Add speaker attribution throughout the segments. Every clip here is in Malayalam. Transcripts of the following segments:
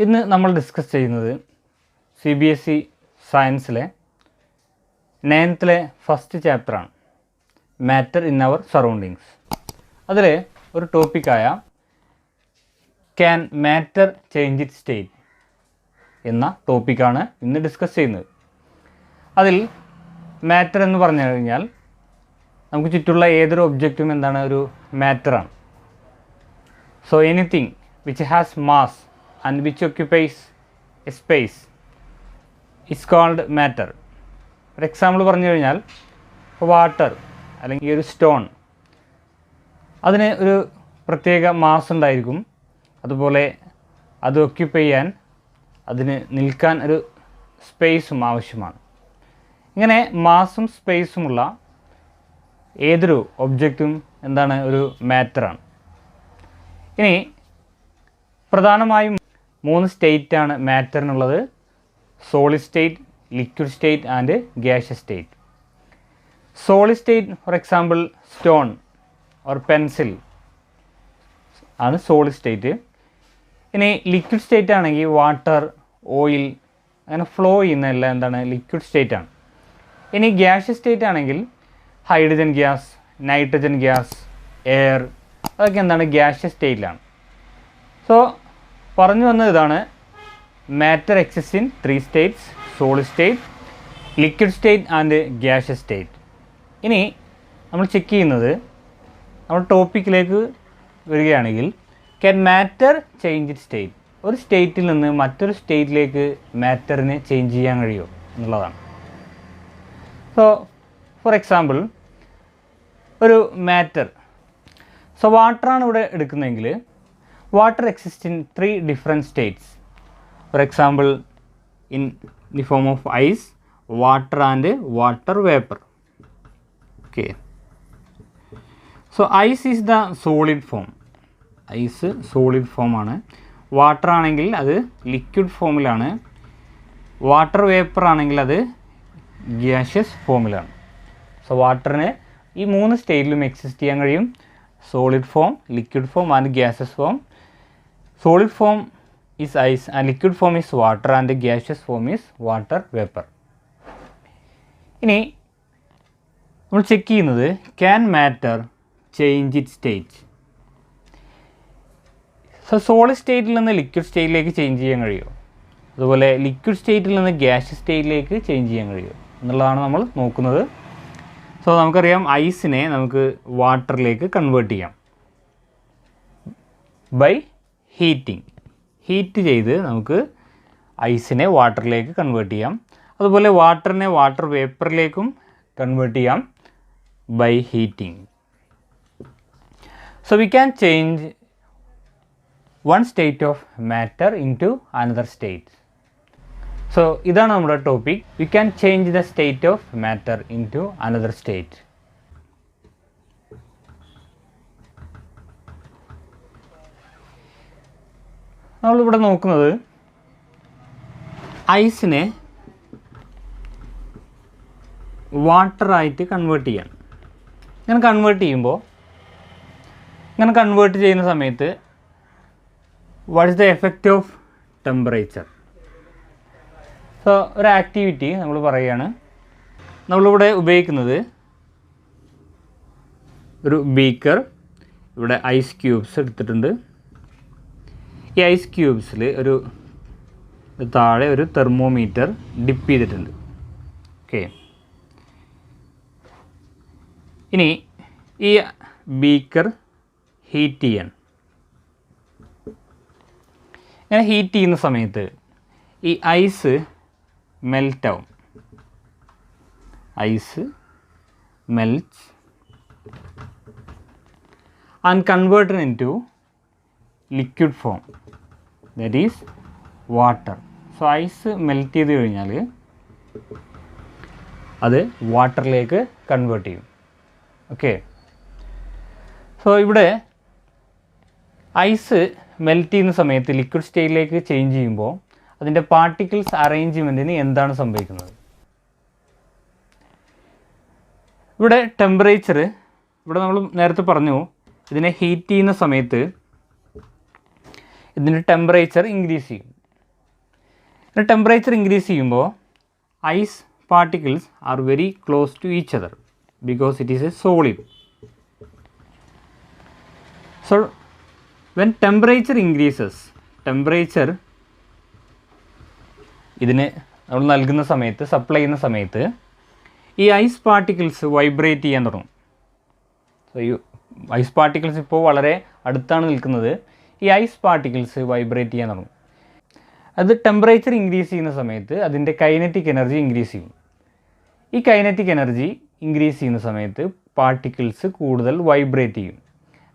Speaker 1: ഇന്ന് നമ്മൾ ഡിസ്കസ് ചെയ്യുന്നത് CBSE സയൻസിലെ 9th ഫസ്റ്റ് ചാപ്റ്ററാണ്, മാറ്റർ ഇൻ അവർ സറൗണ്ടിങ്സ്. അതിൽ ഒരു ടോപ്പിക്കായ can matter change its state എന്ന ടോപ്പിക്കാണ് ഇന്ന് ഡിസ്കസ് ചെയ്യുന്നത്. അതിൽ മാറ്റർ എന്ന് പറഞ്ഞു കഴിഞ്ഞാൽ നമുക്ക് ചുറ്റുള്ള ഏതൊരു ഒബ്ജക്റ്റും എന്താണ്, ഒരു മാറ്ററാണ്. So anything which has mass and which occupies a space is called matter. ഒരു എക്സാമ്പിൾ പറഞ്ഞു കഴിഞ്ഞാൽ വാട്ടർ അല്ലെങ്കിൽ ഒരു സ്റ്റോൺ, അതിന് ഒരു പ്രത്യേക മാസ് ഉണ്ടായിരിക്കും, അതുപോലെ അത് ഒക്യുപ്പൈ ചെയ്യാൻ, അതിന് നിൽക്കാൻ ഒരു സ്പേസും ആവശ്യമാണ്. ഇങ്ങനെ മാസും സ്പേസുമുള്ള ഏതൊരു ഒബ്ജക്റ്റും എന്താണ്, ഒരു മാറ്ററാണ്. ഇനി പ്രധാനമായും 3 സ്റ്റേറ്റാണ് മാറ്ററിനുള്ളത്: solid state, liquid state and gaseous state. Solid state for example stone or pencil ആണ് സോളിഡ് സ്റ്റേറ്റ്. ഇനി ലിക്വിഡ് സ്റ്റേറ്റ് ആണെങ്കിൽ വാട്ടർ, ഓയിൽ അങ്ങനെ ഫ്ലോ ചെയ്യുന്ന എല്ലാം എന്താണ്, ലിക്വിഡ് സ്റ്റേറ്റ് ആണ്. ഇനി ഗ്യാഷ്യസ് സ്റ്റേറ്റ് ആണെങ്കിൽ hydrogen gas, nitrogen gas, air, അതൊക്കെ എന്താണ്, ഗ്യാഷ്യസ് സ്റ്റേറ്റിലാണ്. സോ പറഞ്ഞു വന്നത് ഇതാണ്: matter exist in 3 states: solid state, liquid state and gaseous state. ഇനി നമ്മൾ ചെക്ക് ചെയ്യുന്നത്, നമ്മൾ ടോപ്പിക്കിലേക്ക് വരികയാണെങ്കിൽ can matter change its state. ഒരു സ്റ്റേറ്റിൽ നിന്ന് മറ്റൊരു സ്റ്റേറ്റിലേക്ക് മാറ്ററിനെ ചേഞ്ച് ചെയ്യാൻ കഴിയുമോ എന്നുള്ളതാണ്. സോ ഫോർ എക്സാമ്പിൾ ഒരു മാറ്റർ, സോ വാട്ടറാണ് ഇവിടെ എടുക്കുന്നതെങ്കിൽ water exists in 3 different states. For example, in the form of ice, water and water vapor. Okay. So ice is the solid form. Ice solid form ആണ്. വാട്ടർ ആണെങ്കിൽ അത് ലിക്വിഡ് ഫോമിലാണ്. വാട്ടർ വേപ്പർ ആണെങ്കിൽ അത് ഗ്യാഷ്യസ് ഫോമിലാണ്. സോ വാട്ടറിന് ഈ 3 സ്റ്റേറ്റിലും എക്സിസ്റ്റ് ചെയ്യാൻ കഴിയും: solid form, liquid form and gases form. Solid form is ice and liquid form is water and the gaseous form is water vapor. ഇനി നമ്മൾ ചെക്ക് ചെയ്യുന്നത് can matter change its state. So solid സ്റ്റേറ്റിൽ നിന്ന് ലിക്വിഡ് സ്റ്റേറ്റിലേക്ക് ചേഞ്ച് ചെയ്യാൻ കഴിയുമോ, അതുപോലെ ലിക്വിഡ് സ്റ്റേറ്റിൽ നിന്ന് ഗ്യാഷ്യസ് സ്റ്റേറ്റിലേക്ക് ചേഞ്ച് ചെയ്യാൻ കഴിയുമോ എന്നുള്ളതാണ് നമ്മൾ നോക്കുന്നത്. സോ നമുക്കറിയാം ഐസിനെ നമുക്ക് വാട്ടറിലേക്ക് കൺവേർട്ട് ചെയ്യാം ബൈ ഹീറ്റിംഗ്. ഹീറ്റ് ചെയ്ത് നമുക്ക് ഐസിനെ വാട്ടറിലേക്ക് കൺവേർട്ട് ചെയ്യാം. അതുപോലെ വാട്ടറിനെ വാട്ടർ വേപ്പറിലേക്കും കൺവേർട്ട് ചെയ്യാം by heating. So we can change one state of matter into another state. So ഇതാണ് നമ്മുടെ topic: we can change the state of matter into another state. നമ്മളിവിടെ നോക്കുന്നത് ഐസിനെ വാട്ടറായിട്ട് കൺവേർട്ട് ചെയ്യാൻ. ഇങ്ങനെ കൺവേർട്ട് ചെയ്യുന്ന സമയത്ത് what is the effect of temperature? So ഒരു ആക്ടിവിറ്റി നമ്മൾ പറയുകയാണ്. നമ്മളിവിടെ ഉപയോഗിക്കുന്നത് ഒരു ബീക്കർ, ഇവിടെ ഐസ് ക്യൂബ്സ് എടുത്തിട്ടുണ്ട്. ഈ ഐസ് ക്യൂബ്സിൽ ഒരു താഴെ ഒരു തെർമോമീറ്റർ ഡിപ്പ് ചെയ്തിട്ടുണ്ട്. ഓക്കെ. ഇനി ഈ ബീക്കർ ഹീറ്റ് ചെയ്യാൻ. ഇങ്ങനെ ഹീറ്റ് ചെയ്യുന്ന സമയത്ത് ഈ ഐസ് മെൽറ്റാവും. Ice melts and converted into liquid form, that is water. So ice melt ചെയ്ത് കഴിഞ്ഞാൽ അത് വാട്ടറിലേക്ക് കൺവേർട്ട് ചെയ്യും. ഓക്കെ. സോ ഇവിടെ ഐസ് മെൽറ്റ് ചെയ്യുന്ന സമയത്ത് ലിക്വിഡ് സ്റ്റേറ്റിലേക്ക് ചേഞ്ച് ചെയ്യുമ്പോൾ അതിൻ്റെ പാർട്ടിക്കിൾസ് അറേഞ്ച്മെൻറ്റിന് എന്താണ് സംഭവിക്കുന്നത്? ഇവിടെ ടെമ്പറേച്ചർ, ഇവിടെ നമ്മൾ നേരത്തെ പറഞ്ഞു ഇതിനെ ഹീറ്റ് ചെയ്യുന്ന സമയത്ത് ഇതിൻ്റെ ടെമ്പറേച്ചർ ഇൻക്രീസ് ചെയ്യും. പിന്നെ ടെമ്പറേച്ചർ ഇൻക്രീസ് ചെയ്യുമ്പോൾ ice particles are very close to each other because it is a solid. So when temperature increases, temperature ഇതിന് നമ്മൾ നൽകുന്ന സമയത്ത്, സപ്ലൈ ചെയ്യുന്ന സമയത്ത് ഈ ഐസ് പാർട്ടിക്കിൾസ് വൈബ്രേറ്റ് ചെയ്യാൻ തുടങ്ങും. സോ ഈ ഐസ് പാർട്ടിക്കിൾസ് ഇപ്പോൾ വളരെ അടുത്താണ് നിൽക്കുന്നത്. ഈ ഐസ് പാർട്ടിക്കിൾസ് വൈബ്രേറ്റ് ചെയ്യാൻ തുടങ്ങും. അത് ടെമ്പറേച്ചർ ഇൻക്രീസ് ചെയ്യുന്ന സമയത്ത് അതിൻ്റെ കൈനറ്റിക് എനർജി ഇൻക്രീസ് ചെയ്യും. ഈ കൈനറ്റിക് എനർജി ഇൻക്രീസ് ചെയ്യുന്ന സമയത്ത് പാർട്ടിക്കിൾസ് കൂടുതൽ വൈബ്രേറ്റ് ചെയ്യും.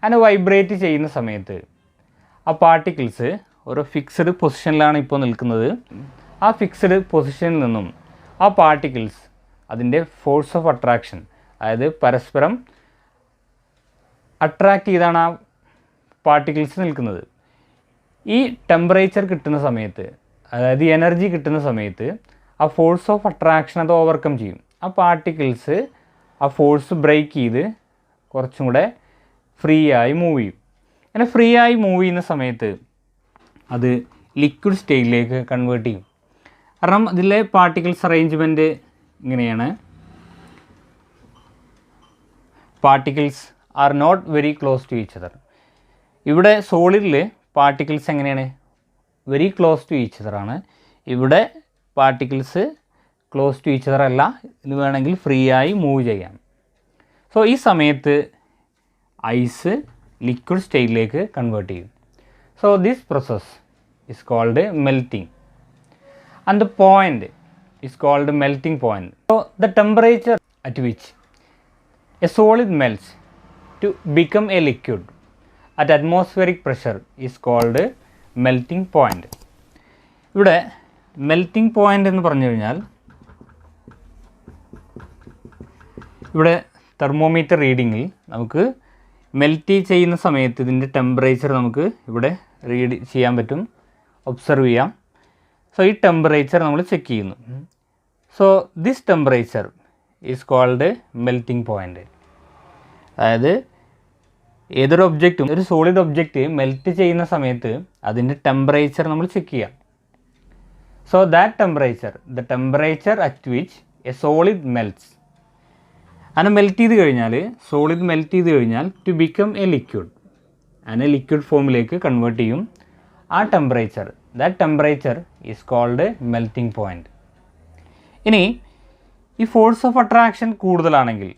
Speaker 1: അങ്ങനെ വൈബ്രേറ്റ് ചെയ്യുന്ന സമയത്ത് ആ പാർട്ടിക്കിൾസ് ഓരോ ഫിക്സഡ് പൊസിഷനിലാണ് ഇപ്പോൾ നിൽക്കുന്നത്. ആ ഫിക്സഡ് പൊസിഷനിൽ നിന്നും ആ പാർട്ടിക്കിൾസ് അതിൻ്റെ ഫോഴ്സ് ഓഫ് അട്രാക്ഷൻ, അതായത് പരസ്പരം അട്രാക്റ്റ് ചെയ്താണ് ആ പാർട്ടിക്കിൾസ് നിൽക്കുന്നത്. ഈ ടെമ്പറേച്ചർ കിട്ടുന്ന സമയത്ത്, അതായത് എനർജി കിട്ടുന്ന സമയത്ത് ആ ഫോഴ്സ് ഓഫ് അട്രാക്ഷൻ അത് ഓവർകം ചെയ്യും. ആ പാർട്ടിക്കിൾസ് ആ ഫോഴ്സ് ബ്രേക്ക് ചെയ്ത് കുറച്ചും കൂടെ ഫ്രീ ആയി മൂവ് ചെയ്യും. അങ്ങനെ ഫ്രീ ആയി മൂവ് ചെയ്യുന്ന സമയത്ത് അത് ലിക്വിഡ് സ്റ്റേറ്റിലേക്ക് കൺവേർട്ട് ചെയ്യും. കാരണം ഇതിലെ പാർട്ടിക്കിൾസ് അറേഞ്ച്മെൻറ്റ് ഇങ്ങനെയാണ്. Particles are not very close to each other. ഇവിടെ സോളിഡിൽ പാർട്ടിക്കിൾസ് എങ്ങനെയാണ്? വെരി ക്ലോസ് ടു ഈച്ച് അതറാണ്. ഇവിടെ particles close to each other അല്ല. ഇത് വേണമെങ്കിൽ ഫ്രീ ആയി മൂവ് ചെയ്യാം. സോ ഈ സമയത്ത് ഐസ് ലിക്വിഡ് സ്റ്റേറ്റിലേക്ക് കൺവേർട്ട് ചെയ്യും. So this process is called melting, and the point is called melting point. So the temperature at which a solid melts to become a liquid at atmospheric pressure is called melting point. ഇവിടെ മെൽറ്റിംഗ് പോയിൻ്റ് എന്ന് പറഞ്ഞു കഴിഞ്ഞാൽ ഇവിടെ തെർമോമീറ്റർ റീഡിങ്ങിൽ നമുക്ക് മെൽറ്റ് ചെയ്യുന്ന സമയത്ത് ഇതിൻ്റെ ടെമ്പറേച്ചർ നമുക്ക് ഇവിടെ റീഡ് ചെയ്യാൻ പറ്റും, ഒബ്സർവ് ചെയ്യാം. സോ ഈ ടെമ്പറേച്ചർ നമ്മൾ ചെക്ക് ചെയ്യുന്നു. So this temperature is called melting point. അതായത് ഏതൊരു ഒബ്ജക്റ്റും, ഒരു സോളിഡ് ഒബ്ജക്റ്റ് മെൽറ്റ് ചെയ്യുന്ന സമയത്ത് അതിൻ്റെ ടെമ്പറേച്ചർ നമ്മൾ ചെക്ക് ചെയ്യാം. So that temperature, the temperature at which a solid melts, അങ്ങനെ മെൽറ്റ് ചെയ്ത് കഴിഞ്ഞാൽ, സോളിഡ് മെൽറ്റ് ചെയ്ത് കഴിഞ്ഞാൽ ടു ബിക്കം എ ലിക്വിഡ്, അങ്ങനെ ലിക്വിഡ് ഫോമിലേക്ക് കൺവേർട്ട് ചെയ്യും. ആ temperature, that temperature is called melting point. ഇനി ഈ ഫോഴ്സ് ഓഫ് അട്രാക്ഷൻ കൂടുതലാണെങ്കിൽ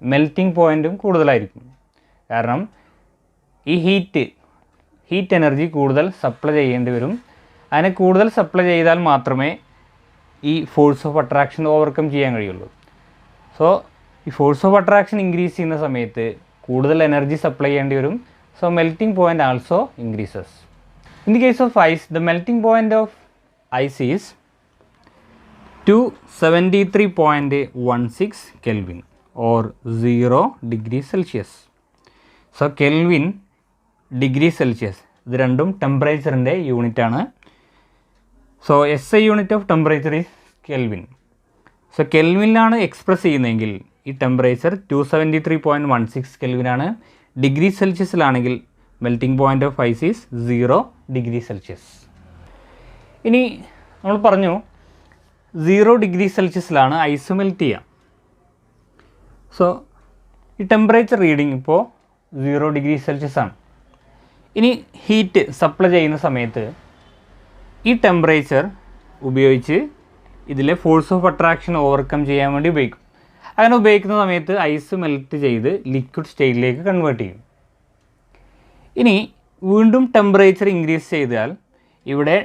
Speaker 1: മെൽറ്റിംഗ് പോയിൻറ്റും കൂടുതലായിരിക്കും. കാരണം ഈ ഹീറ്റ് എനർജി കൂടുതൽ സപ്ലൈ ചെയ്യേണ്ടി വരും. അതിനെ കൂടുതൽ സപ്ലൈ ചെയ്താൽ മാത്രമേ ഈ ഫോഴ്സ് ഓഫ് അട്രാക്ഷൻ ഓവർകം ചെയ്യാൻ കഴിയുള്ളൂ. സോ ഈ ഫോഴ്സ് ഓഫ് അട്രാക്ഷൻ ഇൻക്രീസ് ചെയ്യുന്ന സമയത്ത് കൂടുതൽ എനർജി സപ്ലൈ ചെയ്യേണ്ടി വരും. So melting point also increases. In the case of ice, the melting point of ice is 273.16 Kelvin or 0 degree Celsius. So Kelvin, degree Celsius, ഇത് രണ്ടും ടെമ്പറേച്ചറിൻ്റെ യൂണിറ്റാണ്. So SI unit of temperature is Kelvin. So കെൽവിനിലാണ് എക്സ്പ്രസ് ചെയ്യുന്നതെങ്കിൽ ഈ ടെമ്പറേച്ചർ 273.16 കെൽവിനാണ്. ഡിഗ്രി സെൽഷ്യസിലാണെങ്കിൽ melting point of ice is 0 degree Celsius. ഇനി നമ്മൾ പറഞ്ഞു 0 ഡിഗ്രി സെൽഷ്യസിലാണ് ഐസ് മെൽറ്റ് ചെയ്യുക. സോ ഈ ടെമ്പറേച്ചർ റീഡിങ് ഇപ്പോൾ 0 ഡിഗ്രി സെൽഷ്യസ് ആണ്. ഇനി ഹീറ്റ് സപ്ലൈ ചെയ്യുന്ന സമയത്ത് ഈ ടെമ്പറേച്ചർ ഉപയോഗിച്ച് ഇതിലെ ഫോഴ്സ് ഓഫ് അട്രാക്ഷൻ ഓവർകം ചെയ്യാൻ വേണ്ടി ഉപയോഗിക്കും. അങ്ങനെ ഉപയോഗിക്കുന്ന സമയത്ത് ഐസ് മെൽറ്റ് ചെയ്ത് ലിക്വിഡ് സ്റ്റേറ്റിലേക്ക് കൺവേർട്ട് ചെയ്യും. ഇനി വീണ്ടും ടെമ്പറേച്ചർ ഇൻക്രീസ് ചെയ്താൽ ഇവിടെ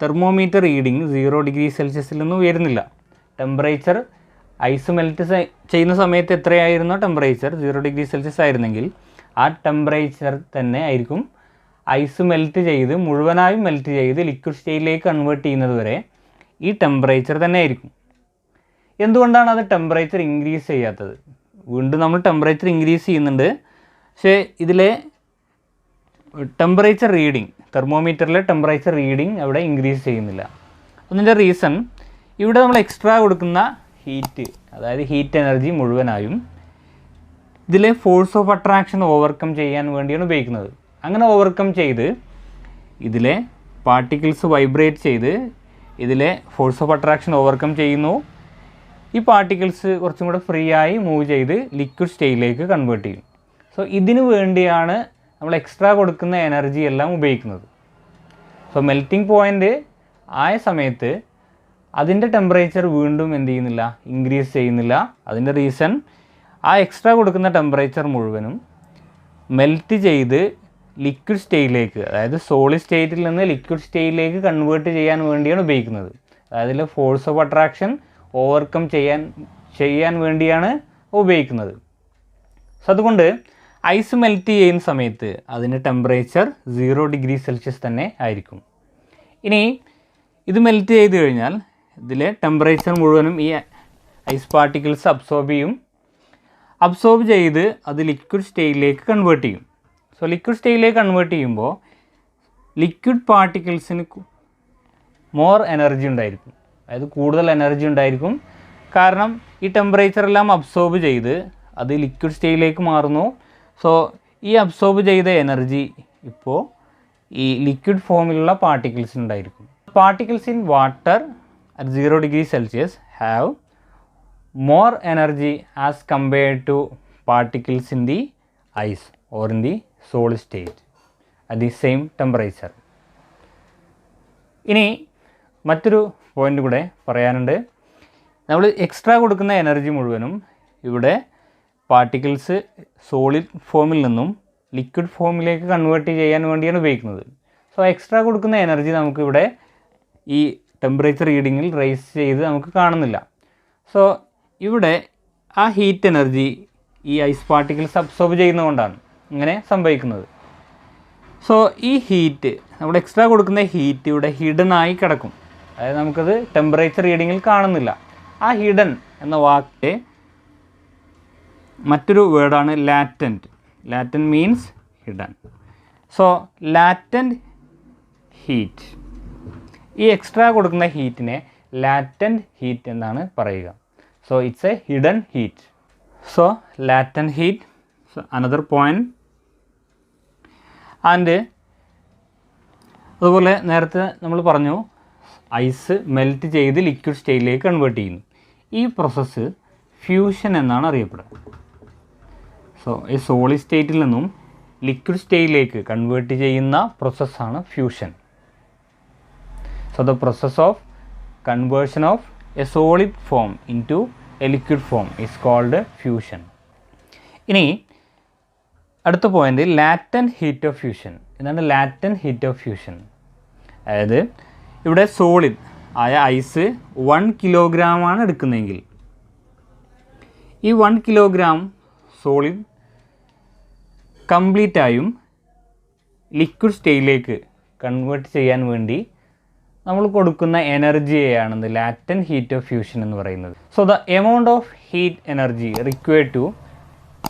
Speaker 1: തെർമോമീറ്റർ റീഡിങ് 0 ഡിഗ്രി സെൽഷ്യസിൽ നിന്ന് ഉയരുന്നില്ല. ടെമ്പറേച്ചർ ഐസ് മെൽറ്റ് ചെയ്യുന്ന സമയത്ത് എത്രയായിരുന്നോ ടെമ്പറേച്ചർ 0 ഡിഗ്രി സെൽഷ്യസ് ആയിരുന്നെങ്കിൽ ആ ടെമ്പറേച്ചർ തന്നെ ആയിരിക്കും ഐസ് മെൽറ്റ് ചെയ്ത് മുഴുവനായും മെൽറ്റ് ചെയ്ത് ലിക്വിഡ് സ്റ്റേറ്റിലേക്ക് കൺവേർട്ട് ചെയ്യുന്നത് വരെ ഈ ടെമ്പറേച്ചർ തന്നെ ആയിരിക്കും. എന്തുകൊണ്ടാണ് അത് ടെമ്പറേച്ചർ ഇൻക്രീസ് ചെയ്യാത്തത്? വീണ്ടും നമ്മൾ ടെമ്പറേച്ചർ ഇൻക്രീസ് ചെയ്യുന്നുണ്ട്, പക്ഷേ ഇതിലെ ടെമ്പറേച്ചർ റീഡിങ്, തെർമോമീറ്ററിലെ ടെമ്പറേച്ചർ റീഡിങ് അവിടെ ഇൻക്രീസ് ചെയ്യുന്നില്ല. അതിൻ്റെ റീസൺ ഇവിടെ നമ്മൾ എക്സ്ട്രാ കൊടുക്കുന്ന ഹീറ്റ്, അതായത് ഹീറ്റ് എനർജി മുഴുവനായും ഇതിലെ ഫോഴ്സ് ഓഫ് അട്രാക്ഷൻ ഓവർകം ചെയ്യാൻ വേണ്ടിയാണ് ഉപയോഗിക്കുന്നത്. അങ്ങനെ ഓവർകം ചെയ്ത് ഇതിലെ പാർട്ടിക്കിൾസ് വൈബ്രേറ്റ് ചെയ്ത് ഇതിലെ ഫോഴ്സ് ഓഫ് അട്രാക്ഷൻ ഓവർകം ചെയ്യുന്നു. ഈ പാർട്ടിക്കിൾസ് കുറച്ചും കൂടെ ഫ്രീ ആയി മൂവ് ചെയ്ത് ലിക്വിഡ് സ്റ്റേറ്റിലേക്ക് കൺവേർട്ട് ചെയ്യും. സോ ഇതിനു വേണ്ടിയാണ് നമ്മൾ എക്സ്ട്രാ കൊടുക്കുന്ന എനർജി എല്ലാം ഉപയോഗിക്കുന്നത്. സോ മെൽറ്റിംഗ് പോയിൻ്റ് ആയ സമയത്ത് അതിൻ്റെ ടെമ്പറേച്ചർ വീണ്ടും എന്ത് ചെയ്യുന്നില്ല, ഇൻക്രീസ് ചെയ്യുന്നില്ല. അതിൻ്റെ റീസൺ ആ എക്സ്ട്രാ കൊടുക്കുന്ന ടെമ്പറേച്ചർ മുഴുവനും മെൽറ്റ് ചെയ്ത് ലിക്വിഡ് സ്റ്റേറ്റിലേക്ക്, അതായത് സോളിഡ് സ്റ്റേറ്റിൽ നിന്ന് ലിക്വിഡ് സ്റ്റേറ്റിലേക്ക് കൺവേർട്ട് ചെയ്യാൻ വേണ്ടിയാണ് ഉപയോഗിക്കുന്നത്. അതായത് ഫോഴ്സ് ഓഫ് അട്രാക്ഷൻ ഓവർകം ചെയ്യാൻ വേണ്ടിയാണ് ഉപയോഗിക്കുന്നത്. സോ അതുകൊണ്ട് ഐസ് മെൽറ്റ് ചെയ്യുന്ന സമയത്ത് അതിൻ്റെ ടെമ്പറേച്ചർ 0 ഡിഗ്രി സെൽഷ്യസ് തന്നെ ആയിരിക്കും. ഇനി ഇത് മെൽറ്റ് ചെയ്ത് കഴിഞ്ഞാൽ ഇതിലെ ടെമ്പറേച്ചർ മുഴുവനും ഈ ഐസ് പാർട്ടിക്കിൾസ് അബ്സോർബ് ചെയ്ത് അത് ലിക്വിഡ് സ്റ്റേറ്റിലേക്ക് കൺവേർട്ട് ചെയ്യും. സോ ലിക്വിഡ് സ്റ്റേറ്റിലേക്ക് കൺവേർട്ട് ചെയ്യുമ്പോൾ ലിക്വിഡ് പാർട്ടിക്കിൾസിന് മോർ എനർജി ഉണ്ടായിരിക്കും, അതായത് കൂടുതൽ എനർജി ഉണ്ടായിരിക്കും. കാരണം ഈ ടെമ്പറേച്ചറെല്ലാം അബ്സോർബ് ചെയ്ത് അത് ലിക്വിഡ് സ്റ്റേറ്റിലേക്ക് മാറുന്നു. സോ ഈ അബ്സോർബ് ചെയ്ത എനർജി ഇപ്പോൾ ഈ ലിക്വിഡ് ഫോമിലുള്ള പാർട്ടിക്കിൾസിനുണ്ടായിരിക്കും. Particles in water at 0 degree Celsius have more energy as compared to particles in the ice or in the solid state at the same temperature. ഇനി മറ്റൊരു പോയിൻ്റ് കൂടെ പറയാനുണ്ട്. നമ്മൾ എക്സ്ട്രാ കൊടുക്കുന്ന എനർജി മുഴുവനും ഇവിടെ പാർട്ടിക്കിൾസ് സോളിഡ് ഫോമിൽ നിന്നും ലിക്വിഡ് ഫോമിലേക്ക് കൺവേർട്ട് ചെയ്യാൻ വേണ്ടിയാണ് ഉപയോഗിക്കുന്നത്. സോ എക്സ്ട്രാ കൊടുക്കുന്ന എനർജി നമുക്കിവിടെ ഈ ടെമ്പറേച്ചർ റീഡിങ്ങിൽ റൈസ് ചെയ്ത് നമുക്ക് കാണുന്നില്ല. സോ ഇവിടെ ആ ഹീറ്റ് എനർജി ഈ ഐസ് പാർട്ടിക്കിൾസ് അബ്സോർബ് ചെയ്യുന്നതുകൊണ്ടാണ് ഇങ്ങനെ സംഭവിക്കുന്നത്. സോ ഈ ഹീറ്റ്, നമ്മൾ എക്സ്ട്രാ കൊടുക്കുന്ന ഹീറ്റ് ഇവിടെ ഹിഡൻ ആയി കിടക്കും. അതായത് നമുക്കത് ടെമ്പറേച്ചർ റീഡിങ്ങിൽ കാണുന്നില്ല. ആ ഹിഡൻ എന്ന വാക്കിൻ്റെ മറ്റൊരു വേർഡാണ് latent. Latent means hidden. So latent heat, ഈ എക്സ്ട്രാ കൊടുക്കുന്ന ഹീറ്റിനെ ലാറ്റൻറ്റ് ഹീറ്റ് എന്നാണ് പറയുക. So it's a hidden heat. So latent heat, so another point. And അതുപോലെ നേരത്തെ നമ്മൾ പറഞ്ഞു ഐസ് മെൽറ്റ് ചെയ്ത് ലിക്വിഡ് സ്റ്റേറ്റിലേക്ക് കൺവേർട്ട് ചെയ്യുന്നു. ഈ പ്രോസസ്സ് ഫ്യൂഷൻ എന്നാണ് അറിയപ്പെടുന്നത്. സോ ഈ സോളിഡ് സ്റ്റേറ്റിൽ നിന്നും ലിക്വിഡ് സ്റ്റേറ്റിലേക്ക് കൺവേർട്ട് ചെയ്യുന്ന പ്രോസസ്സാണ് fusion. So the process of conversion of a solid form into a liquid form is called fusion. ഇനി അടുത്ത point latent heat of fusion. എന്താണ് ലാറ്റൻറ്റ് ഹീറ്റ് ഓഫ് ഫ്യൂഷൻ? അതായത് ഇവിടെ സോളിഡ് ആയ ഐസ് 1 കിലോഗ്രാമാണ് എടുക്കുന്നതെങ്കിൽ ഈ 1 കിലോഗ്രാം സോളിഡ് കംപ്ലീറ്റായും ലിക്വിഡ് സ്റ്റേറ്റിലേക്ക് കൺവേർട്ട് ചെയ്യാൻ വേണ്ടി നമ്മൾ കൊടുക്കുന്ന എനർജിയെയാണ് ലാറ്റൻറ്റ് ഹീറ്റ് ഓഫ് ഫ്യൂഷൻ എന്ന് പറയുന്നത്. So the amount of heat energy required to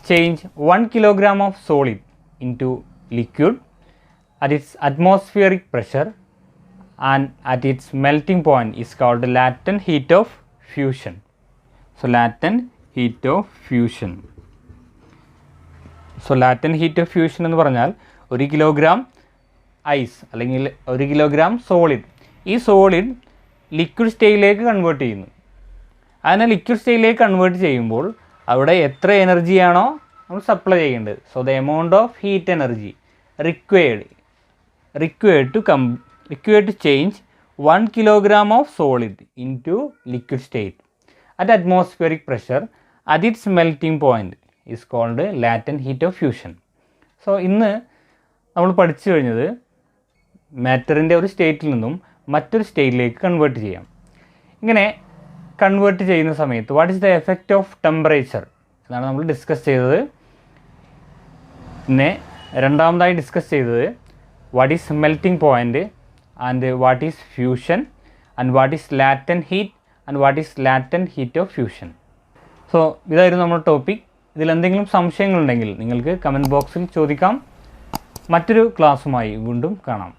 Speaker 1: change 1 kilogram of solid into liquid at its atmospheric pressure and at its melting point is called latent heat of fusion. So latent heat of fusion. So latent heat of fusion എന്ന് പറഞ്ഞാൽ 1 കിലോഗ്രാം ഐസ് അല്ലെങ്കിൽ 1 കിലോഗ്രാം സോളിഡ്, ഈ സോളിഡ് ലിക്വിഡ് സ്റ്റേറ്റിലേക്ക് കൺവേർട്ട് ചെയ്യുന്നു. അതിനെ ലിക്വിഡ് സ്റ്റേറ്റിലേക്ക് കൺവേർട്ട് ചെയ്യുമ്പോൾ അവിടെ എത്ര എനർജിയാണോ നമ്മൾ സപ്ലൈ ചെയ്യേണ്ടത്, so the amount of heat energy required to change 1 kilogram of solid into liquid state at atmospheric pressure at its melting point is called latent heat of fusion. So ഇന്ന് നമ്മൾ പഠിച്ചു കഴിഞ്ഞത് മാറ്ററിൻ്റെ ഒരു സ്റ്റേറ്റിൽ നിന്നും മറ്റൊരു സ്റ്റേറ്റിലേക്ക് കൺവേർട്ട് ചെയ്യാം. ഇങ്ങനെ കൺവേർട്ട് ചെയ്യുന്ന സമയത്ത് what is the effect of temperature എന്നാണ് നമ്മൾ ഡിസ്കസ് ചെയ്തത്. പിന്നെ രണ്ടാമതായി ഡിസ്കസ് ചെയ്തത് what is melting point and what is fusion and what is latent heat and what is latent heat of fusion. So ഇതായിരുന്നു നമ്മുടെ ടോപ്പിക്. ഇതിലെന്തെങ്കിലും സംശയങ്ങളുണ്ടെങ്കിൽ നിങ്ങൾക്ക് കമൻറ്റ് ബോക്സിൽ ചോദിക്കാം. മറ്റൊരു ക്ലാസ്സുമായി വീണ്ടും കാണാം.